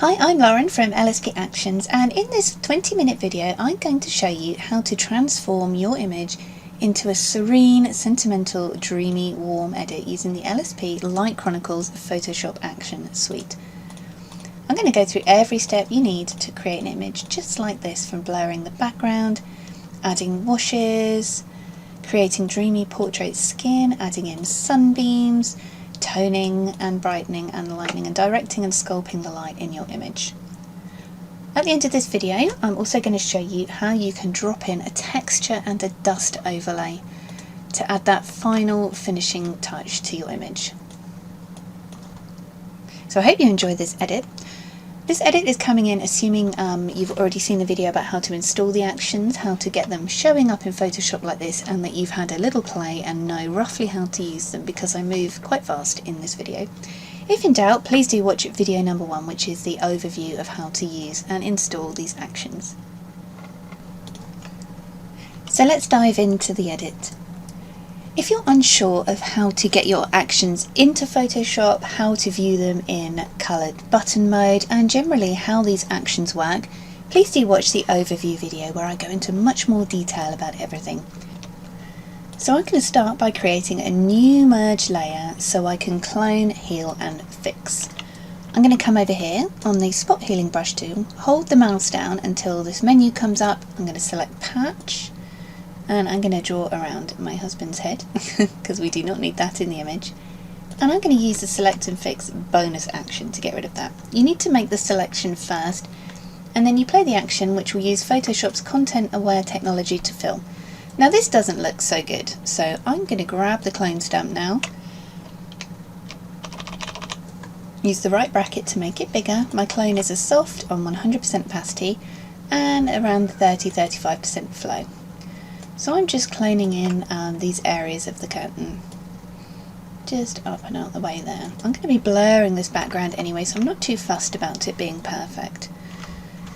Hi, I'm Lauren from LSP Actions, and in this 20-minute video I'm going to show you how to transform your image into a serene, sentimental, dreamy, warm edit using the LSP Chronicles Photoshop Action Suite. I'm going to go through every step you need to create an image just like this, from blurring the background, adding washes, creating dreamy portrait skin, adding in sunbeams, toning and brightening and lightening, and directing and sculpting the light in your image. At the end of this video I'm also going to show you how you can drop in a texture and a dust overlay to add that final finishing touch to your image. So I hope you enjoy this edit. This edit is coming in assuming you've already seen the video about how to install the actions, how to get them showing up in Photoshop like this, and that you've had a little play and know roughly how to use them, because I move quite fast in this video. If in doubt, please do watch video number 1, which is the overview of how to use and install these actions. So let's dive into the edit. If you're unsure of how to get your actions into Photoshop, how to view them in coloured button mode, and generally how these actions work, please do watch the overview video where I go into much more detail about everything. So I'm going to start by creating a new merge layer so I can clone, heal and fix. I'm going to come over here on the spot healing brush tool, hold the mouse down until this menu comes up. I'm going to select patch, and I'm going to draw around my husband's head because we do not need that in the image. And I'm going to use the select and fix bonus action to get rid of that. You need to make the selection first, and then you play the action, which will use Photoshop's content aware technology to fill. Now this doesn't look so good, so I'm going to grab the clone stamp now, use the right bracket to make it bigger. My clone is a soft on 100% opacity and around 30-35% flow. So I'm just cloning in these areas of the curtain, just up and out the way there. I'm going to be blurring this background anyway, so I'm not too fussed about it being perfect.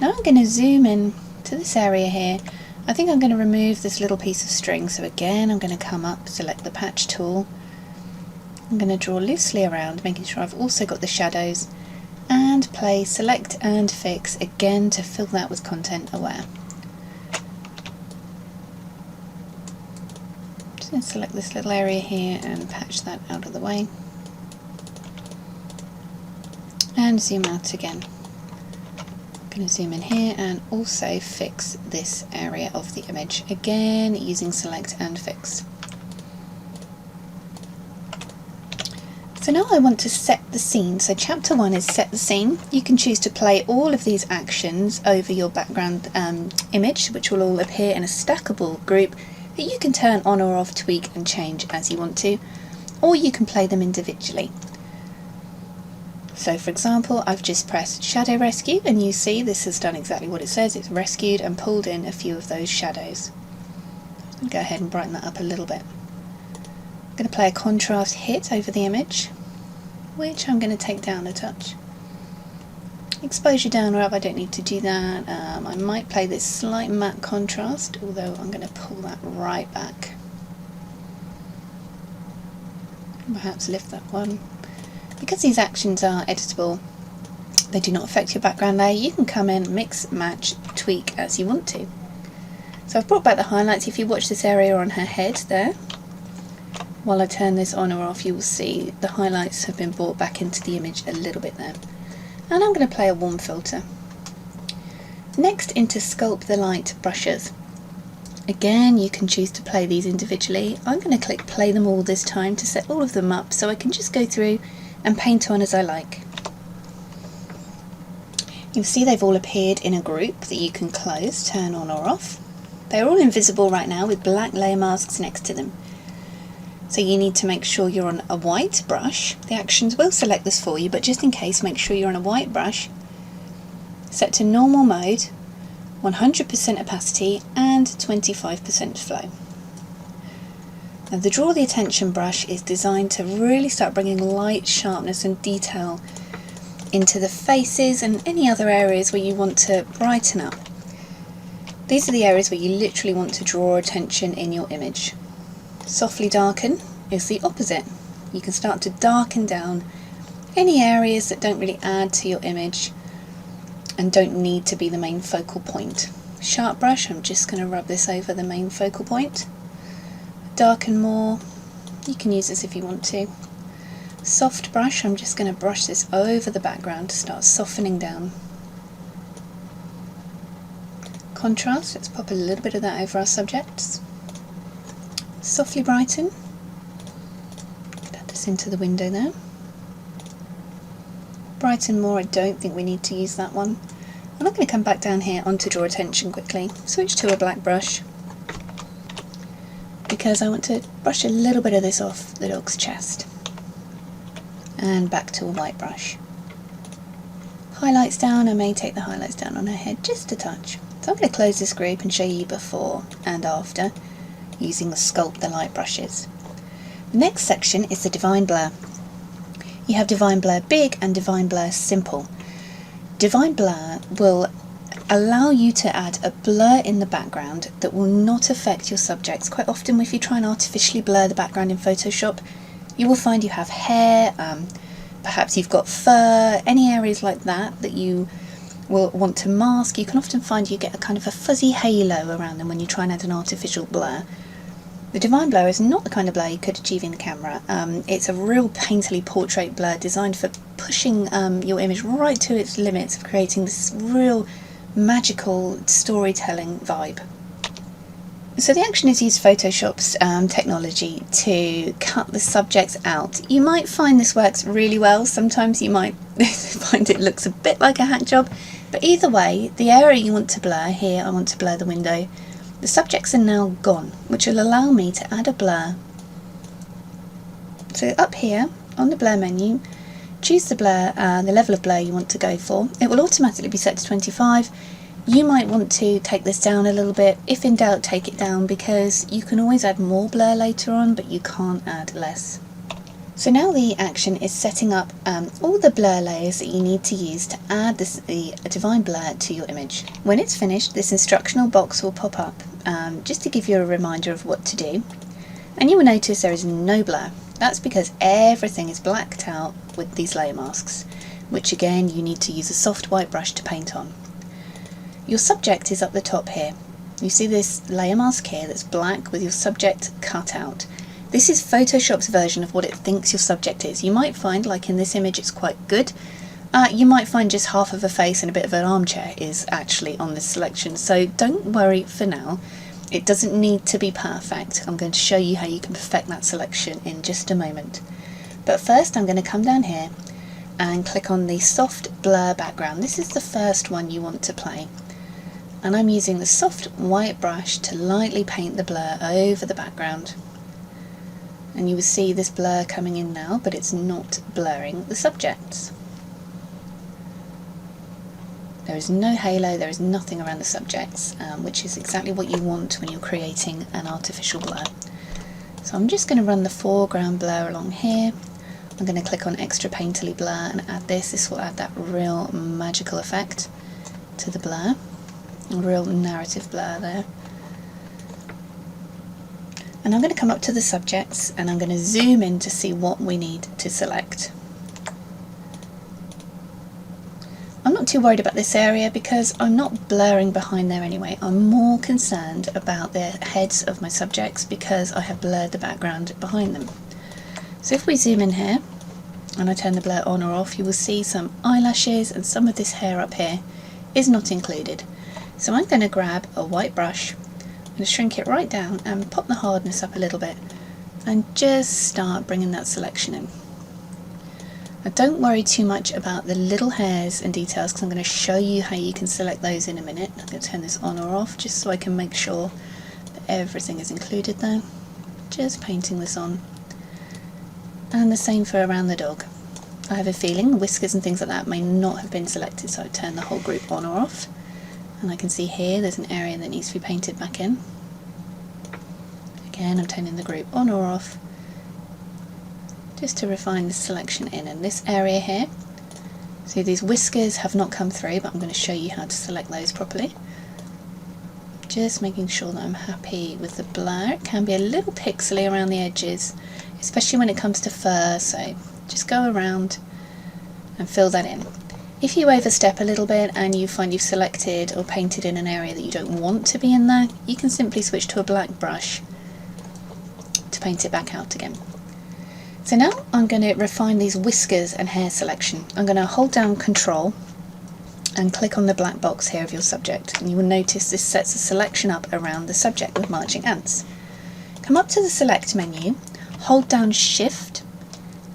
Now I'm going to zoom in to this area here. I think I'm going to remove this little piece of string, so again I'm going to come up, select the patch tool. I'm going to draw loosely around, making sure I've also got the shadows, and play select and fix again to fill that with content aware. Just going to select this little area here and patch that out of the way, and zoom out again. I'm going to zoom in here and also fix this area of the image, again using select and fix. So now I want to set the scene. So chapter 1 is set the scene. You can choose to play all of these actions over your background image, which will all appear in a stackable group that you can turn on or off, tweak and change as you want to, or you can play them individually. So for example, I've just pressed shadow rescue, and you see this has done exactly what it says. It's rescued and pulled in a few of those shadows. I'll go ahead and brighten that up a little bit. I'm going to play a contrast hit over the image, which I'm going to take down a touch. Exposure down or up, I don't need to do that. I might play this slight matte contrast, although I'm going to pull that right back. Perhaps lift that one. Because these actions are editable, they do not affect your background layer, you can come in, mix, match, tweak as you want to. So I've brought back the highlights. If you watch this area on her head there, while I turn this on or off, you will see the highlights have been brought back into the image a little bit there. And I'm going to play a warm filter. Next, into sculpt the light brushes. Again, you can choose to play these individually. I'm going to click play them all this time to set all of them up so I can just go through and paint on as I like. You'll see they've all appeared in a group that you can close, turn on or off. They're all invisible right now with black layer masks next to them. So you need to make sure you're on a white brush. The actions will select this for you, but just in case, make sure you're on a white brush, set to normal mode, 100% opacity and 25% flow. Now the draw the attention brush is designed to really start bringing light, sharpness and detail into the faces and any other areas where you want to brighten up. These are the areas where you literally want to draw attention in your image. Softly darken is the opposite. You can start to darken down any areas that don't really add to your image and don't need to be the main focal point. Sharp brush, I'm just going to rub this over the main focal point. Darken more, you can use this if you want to. Soft brush, I'm just going to brush this over the background to start softening down. Contrast, let's pop a little bit of that over our subjects. Softly brighten, add this into the window there. Brighten more, I don't think we need to use that one. I'm not going to come back down here onto draw attention quickly. Switch to a black brush because I want to brush a little bit of this off the dog's chest. And back to a white brush. Highlights down, I may take the highlights down on her head just a touch. So I'm going to close this group and show you before and after using the Sculpt the Light brushes. The next section is the Divine Blur. You have Divine Blur Big and Divine Blur Simple. Divine Blur will allow you to add a blur in the background that will not affect your subjects. Quite often if you try and artificially blur the background in Photoshop, you will find you have hair, perhaps you've got fur, any areas like that that you will want to mask. You can often find you get a kind of a fuzzy halo around them when you try and add an artificial blur. The Divine Blur is not the kind of blur you could achieve in the camera. It's a real painterly portrait blur designed for pushing your image right to its limits of creating this real magical storytelling vibe. So the action is used Photoshop's technology to cut the subjects out. You might find this works really well, sometimes you might find it looks a bit like a hack job, but either way, the area you want to blur, here I want to blur the window, the subjects are now gone, which will allow me to add a blur. So up here on the blur menu, choose the blur, the level of blur you want to go for. It will automatically be set to 25. You might want to take this down a little bit. If in doubt, take it down because you can always add more blur later on, but you can't add less. So now the action is setting up all the blur layers that you need to use to add the Divine Blur to your image. When it's finished, this instructional box will pop up just to give you a reminder of what to do. And you will notice there is no blur. That's because everything is blacked out with these layer masks, which again you need to use a soft white brush to paint on. Your subject is up the top here. You see this layer mask here that's black with your subject cut out. This is Photoshop's version of what it thinks your subject is. You might find, like in this image, it's quite good. You might find just half of a face and a bit of an armchair is actually on this selection. So don't worry for now. It doesn't need to be perfect. I'm going to show you how you can perfect that selection in just a moment. But first I'm going to come down here and click on the soft blur background. This is the first one you want to play. And I'm using the soft white brush to lightly paint the blur over the background. And you will see this blur coming in now, but it's not blurring the subjects. There is no halo, there is nothing around the subjects, which is exactly what you want when you're creating an artificial blur. So I'm just going to run the foreground blur along here. I'm going to click on extra painterly blur and add this. This will add that real magical effect to the blur. A real narrative blur there. And I'm going to come up to the subjects and I'm going to zoom in to see what we need to select. I'm not too worried about this area because I'm not blurring behind there anyway. I'm more concerned about the heads of my subjects because I have blurred the background behind them. So if we zoom in here and I turn the blur on or off, you will see some eyelashes and some of this hair up here is not included. So I'm going to grab a white brush, I'm going to shrink it right down and pop the hardness up a little bit and just start bringing that selection in. Now don't worry too much about the little hairs and details because I'm going to show you how you can select those in a minute. I'm going to turn this on or off just so I can make sure that everything is included there. Just painting this on. And the same for around the dog. I have a feeling whiskers and things like that may not have been selected, so I turn the whole group on or off. And I can see here there's an area that needs to be painted back in. Again, I'm turning the group on or off just to refine the selection in. And this area here, see these whiskers have not come through, but I'm going to show you how to select those properly. Just making sure that I'm happy with the blur. It can be a little pixely around the edges, especially when it comes to fur, so just go around and fill that in. If you overstep a little bit and you find you've selected or painted in an area that you don't want to be in there, you can simply switch to a black brush to paint it back out again. So now I'm going to refine these whiskers and hair selection. I'm going to hold down Control and click on the black box here of your subject, and you will notice this sets a selection up around the subject with marching ants. Come up to the Select menu, hold down Shift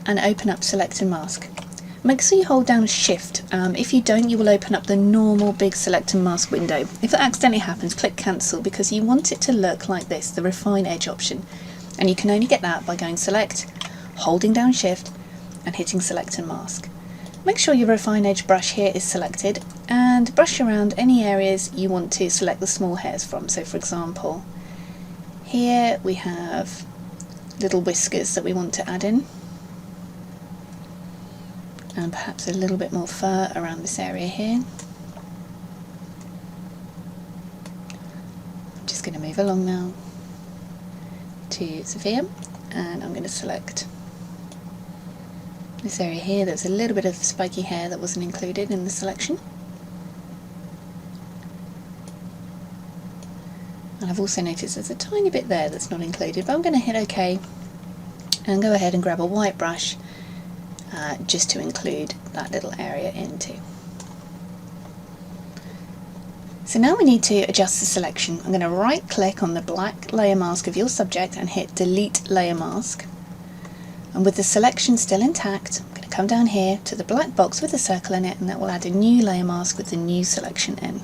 and open up Select and Mask. Make sure you hold down Shift. If you don't, you will open up the normal big Select and Mask window. If that accidentally happens, click Cancel, because you want it to look like this, the Refine Edge option. And you can only get that by going Select, holding down Shift and hitting Select and Mask. Make sure your Refine Edge brush here is selected and brush around any areas you want to select the small hairs from. So for example, here we have little whiskers that we want to add in, and perhaps a little bit more fur around this area here. I'm just going to move along now to Sophia, and I'm going to select this area here. There's a little bit of spiky hair that wasn't included in the selection. And I've also noticed there's a tiny bit there that's not included, but I'm going to hit OK and go ahead and grab a white brush just to include that little area in too. So now we need to adjust the selection. I'm going to right click on the black layer mask of your subject and hit Delete Layer Mask. And with the selection still intact, I'm going to come down here to the black box with a circle in it, and that will add a new layer mask with the new selection in.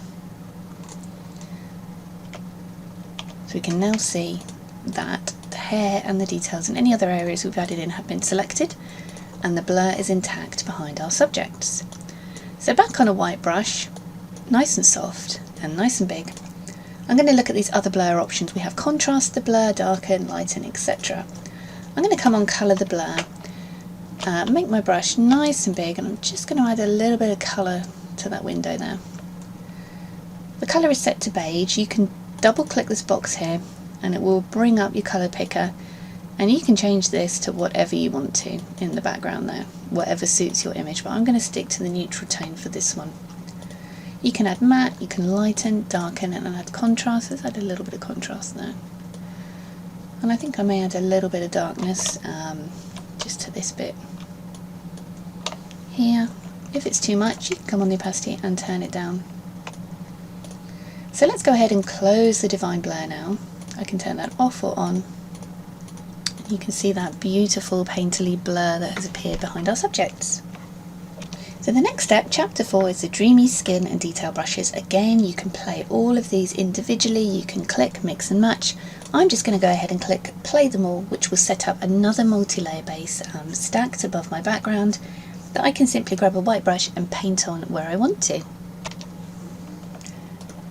So we can now see that the hair and the details and any other areas we've added in have been selected, and the blur is intact behind our subjects. So back on a white brush, nice and soft and nice and big, I'm going to look at these other blur options. We have contrast the blur, darken, lighten, etc. I'm going to come on colour the blur, make my brush nice and big, and I'm just going to add a little bit of colour to that window there. The colour is set to beige. You can double click this box here and it will bring up your colour picker, and you can change this to whatever you want to in the background there, whatever suits your image, but I'm going to stick to the neutral tone for this one. You can add matte, you can lighten, darken, and add contrast. Let's add a little bit of contrast there. And I think I may add a little bit of darkness just to this bit here. If it's too much, you can come on the opacity and turn it down. So let's go ahead and close the Divine Blur now. I can turn that off or on. You can see that beautiful painterly blur that has appeared behind our subjects. So the next step, chapter 4, is the Dreamy skin and detail brushes. Again, you can play all of these individually. You can click, mix and match. I'm just going to go ahead and click play them all, which will set up another multi-layer base stacked above my background that I can simply grab a white brush and paint on where I want to.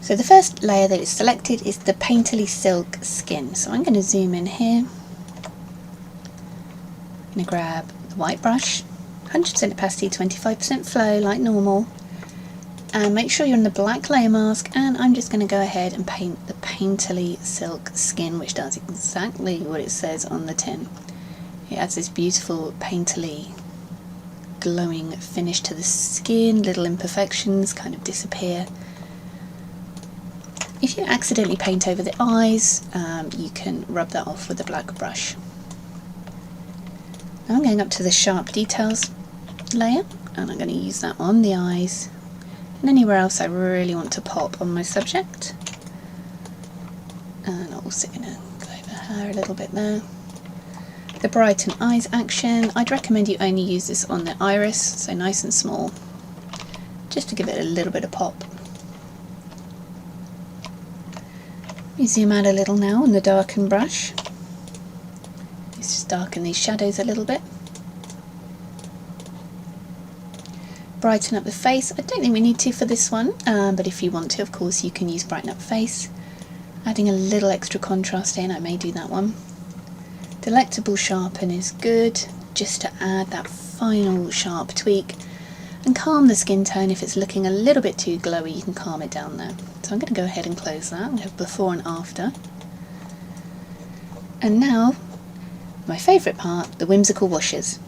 So the first layer that is selected is the painterly silk skin. So I'm going to zoom in here. I'm going to grab the white brush, 100% opacity, 25% flow like normal, and make sure you're in the black layer mask, and I'm just going to go ahead and paint the painterly silk skin, which does exactly what it says on the tin. It adds this beautiful painterly glowing finish to the skin, little imperfections kind of disappear. If you accidentally paint over the eyes, you can rub that off with a black brush. Now I'm going up to the sharp details layer, and I'm going to use that on the eyes and anywhere else I really want to pop on my subject. And I'm also going to go over her a little bit there. The Brighten Eyes action, I'd recommend you only use this on the iris, so nice and small, just to give it a little bit of pop. Let me zoom out a little now on the darken brush. Let's just darken these shadows a little bit. Brighten up the face. I don't think we need to for this one, but if you want to, of course, you can use Brighten Up Face. Adding a little extra contrast in, I may do that one. Delectable Sharpen is good, just to add that final sharp tweak and calm the skin tone. If it's looking a little bit too glowy, you can calm it down there. So I'm going to go ahead and close that. We have before and after. And now, my favourite part, the whimsical washes.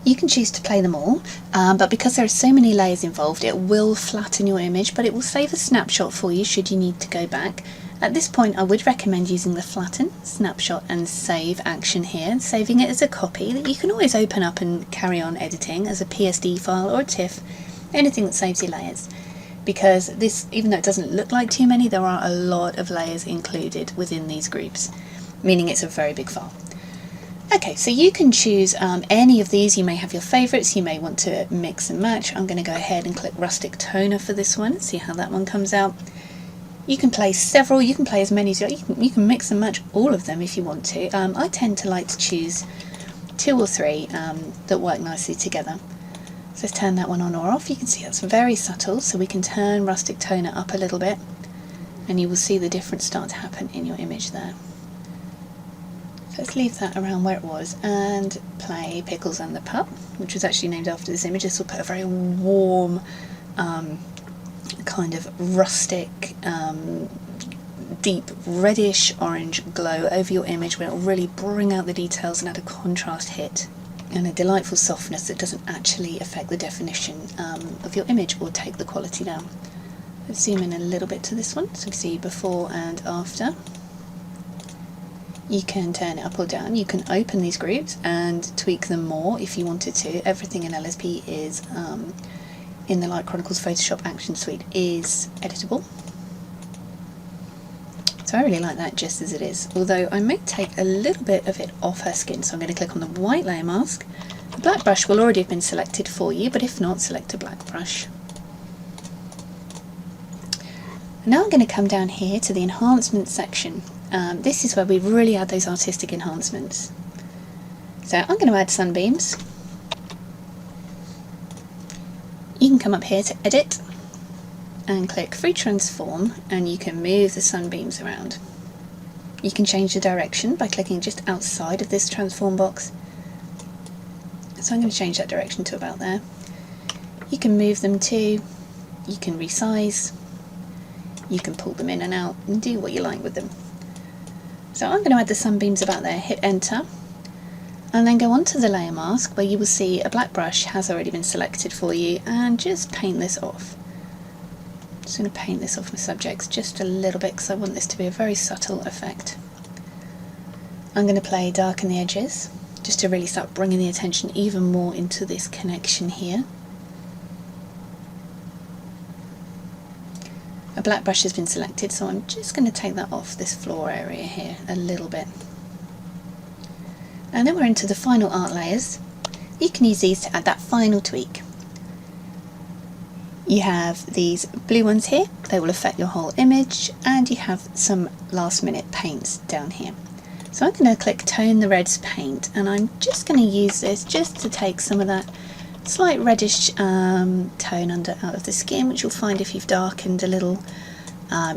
You can choose to play them all, but because there are so many layers involved, it will flatten your image, but it will save a snapshot for you should you need to go back. At this point, I would recommend using the flatten, snapshot and save action here, saving it as a copy that you can always open up and carry on editing as a PSD file or a TIFF, anything that saves your layers. Because this, even though it doesn't look like too many, there are a lot of layers included within these groups, meaning it's a very big file. Okay, so you can choose any of these. You may have your favourites, you may want to mix and match. I'm going to go ahead and click Rustic Toner for this one, see how that one comes out. You can play several, you can play as many as you like, you can mix and match all of them if you want to. I tend to like to choose 2 or 3 that work nicely together. So let's turn that one on or off. You can see that's very subtle, so we can turn Rustic Toner up a little bit and you will see the difference start to happen in your image there. So let's leave that around where it was and play Pickles and the Pup, which was actually named after this image. This will put a very warm, kind of rustic, deep reddish orange glow over your image, where it will really bring out the details and add a contrast hit and a delightful softness that doesn't actually affect the definition of your image or take the quality down. Let's zoom in a little bit to this one so you can see before and after. You can turn it up or down. You can open these groups and tweak them more if you wanted to. Everything in LSP is in the Chronicles Photoshop Action Suite is editable. So I really like that just as it is, although I may take a little bit of it off her skin. So I'm going to click on the white layer mask. The black brush will already have been selected for you, but if not, select a black brush. Now I'm going to come down here to the enhancement section. This is where we really add those artistic enhancements. So I'm going to add sunbeams. You can come up here to edit and click free transform, and you can move the sunbeams around. You can change the direction by clicking just outside of this transform box. So I'm going to change that direction to about there. You can move them too, you can resize, you can pull them in and out and do what you like with them. So I'm going to add the sunbeams about there, hit enter, and then go on to the layer mask where you will see a black brush has already been selected for you, and just paint this off. I'm just going to paint this off my subjects just a little bit because I want this to be a very subtle effect. I'm going to play darken the edges just to really start bringing the attention even more into this connection here. A black brush has been selected, so I'm just going to take that off this floor area here a little bit. And then we're into the final art layers. You can use these to add that final tweak. You have these blue ones here, they will affect your whole image, and you have some last minute paints down here. So I'm going to click Tone the Reds Paint, and I'm just going to use this just to take some of that slight reddish tone out of the skin, which you'll find if you've darkened a little,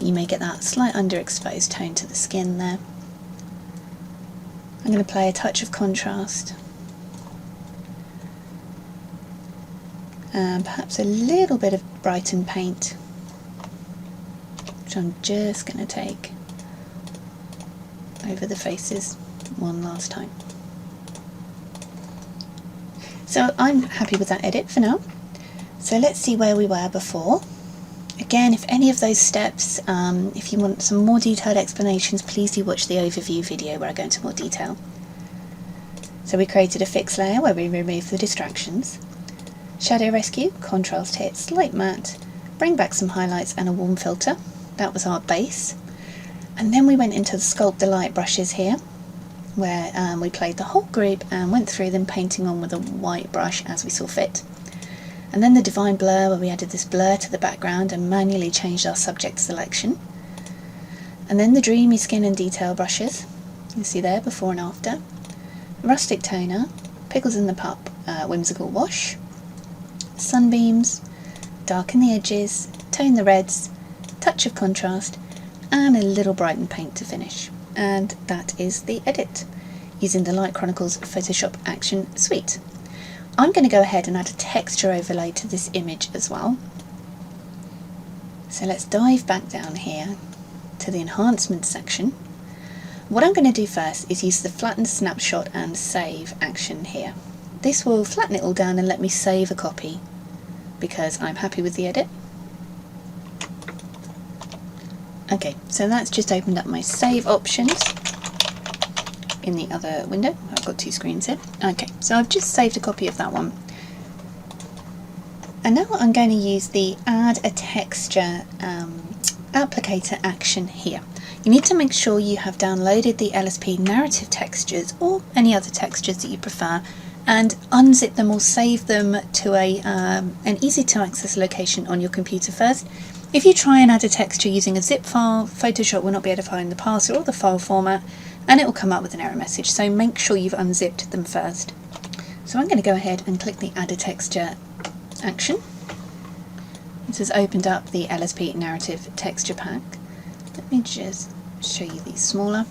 you may get that slight underexposed tone to the skin there. I'm going to play a touch of contrast and perhaps a little bit of brighten paint, which I'm just going to take over the faces one last time. So I'm happy with that edit for now. So let's see where we were before. Again, if any of those steps, if you want some more detailed explanations, please do watch the overview video where I go into more detail. So we created a fix layer where we removed the distractions. Shadow rescue, contrast hit, slight matte, bring back some highlights and a warm filter. That was our base. And then we went into the Sculpt the Light brushes here, where we played the whole group and went through them, painting on with a white brush as we saw fit. And then the Divine Blur, where we added this blur to the background and manually changed our subject selection. And then the Dreamy Skin and Detail brushes, you see there before and after. Rustic Toner, Pickles in the Pup, Whimsical Wash, Sunbeams, Darken the Edges, Tone the Reds, Touch of Contrast, and a little Brighten paint to finish. And that is the edit using the Chronicles Photoshop Action Suite. I'm going to go ahead and add a texture overlay to this image as well. So let's dive back down here to the enhancement section. What I'm going to do first is use the flatten, snapshot and save action here. this will flatten it all down and let me save a copy because I'm happy with the edit. Okay, so that's just opened up my save options in the other window. I've got two screens here. Okay, so I've just saved a copy of that one. And now I'm going to use the Add a Texture applicator action here. You need to make sure you have downloaded the LSP narrative textures or any other textures that you prefer, and unzip them or save them to an easy to access location on your computer first. If you try and add a texture using a zip file, Photoshop will not be able to find the parser or the file format, and it will come up with an error message, so make sure you've unzipped them first. So I'm going to go ahead and click the Add a Texture action. This has opened up the LSP narrative texture pack. Let me just show you these smaller.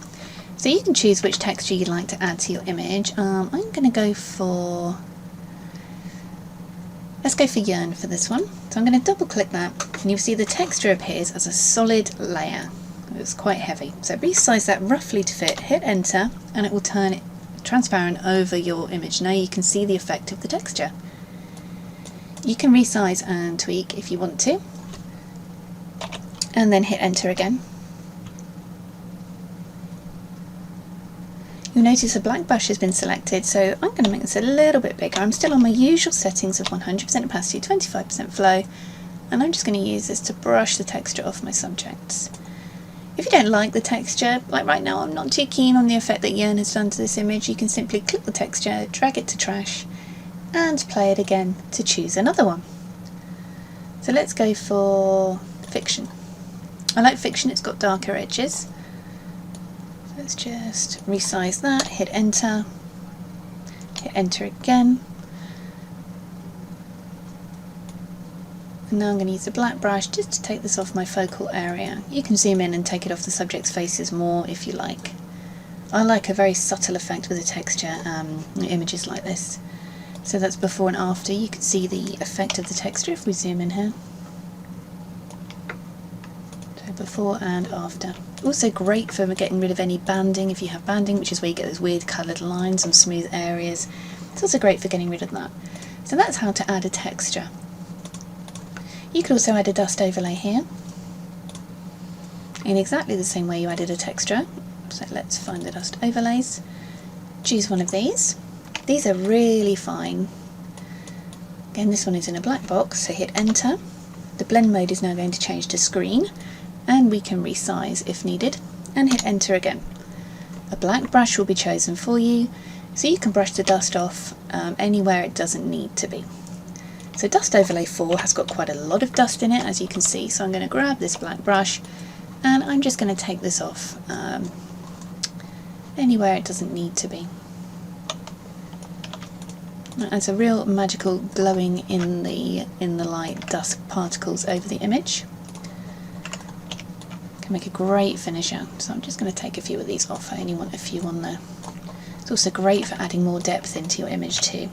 So you can choose which texture you'd like to add to your image. I'm going to go for, let's go for Yearn for this one. So I'm going to double click that, and you'll see the texture appears as a solid layer. It's quite heavy. So resize that roughly to fit, hit enter, and it will turn it transparent over your image. Now you can see the effect of the texture. You can resize and tweak if you want to, and then hit enter again. You'll notice a black brush has been selected, so I'm going to make this a little bit bigger. I'm still on my usual settings of 100% opacity, 25% flow, and I'm just going to use this to brush the texture off my subjects. If you don't like the texture, like right now I'm not too keen on the effect that Yearn has done to this image, you can simply click the texture, drag it to trash, and play it again to choose another one. So let's go for Fiction. I like Fiction, it's got darker edges. Let's just resize that, hit enter again. And now I'm going to use the black brush just to take this off my focal area. You can zoom in and take it off the subject's faces more if you like. I like a very subtle effect with the texture images like this. So that's before and after. You can see the effect of the texture if we zoom in here. So before and after. Also great for getting rid of any banding, if you have banding, which is where you get those weird coloured lines on smooth areas. It's also great for getting rid of that. So that's how to add a texture. You could also add a dust overlay here, in exactly the same way you added a texture. So let's find the dust overlays. Choose one of these. These are really fine. Again, this one is in a black box, so hit enter. The blend mode is now going to change to screen, and we can resize if needed, and hit enter again. A black brush will be chosen for you, so you can brush the dust off anywhere it doesn't need to be. So Dust Overlay 4 has got quite a lot of dust in it, as you can see, so I'm going to grab this black brush and I'm just going to take this off anywhere it doesn't need to be. It's a real magical glowing in the light dust particles over the image. Can make a great finisher, so I'm just going to take a few of these off. I only want a few on there. It's also great for adding more depth into your image too.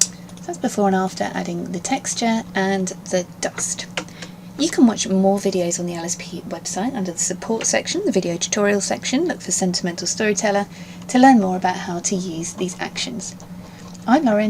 So that's before and after adding the texture and the dust. You can watch more videos on the LSP website under the support section, the video tutorial section. Look for Sentimental Storyteller to learn more about how to use these actions. I'm Lauren.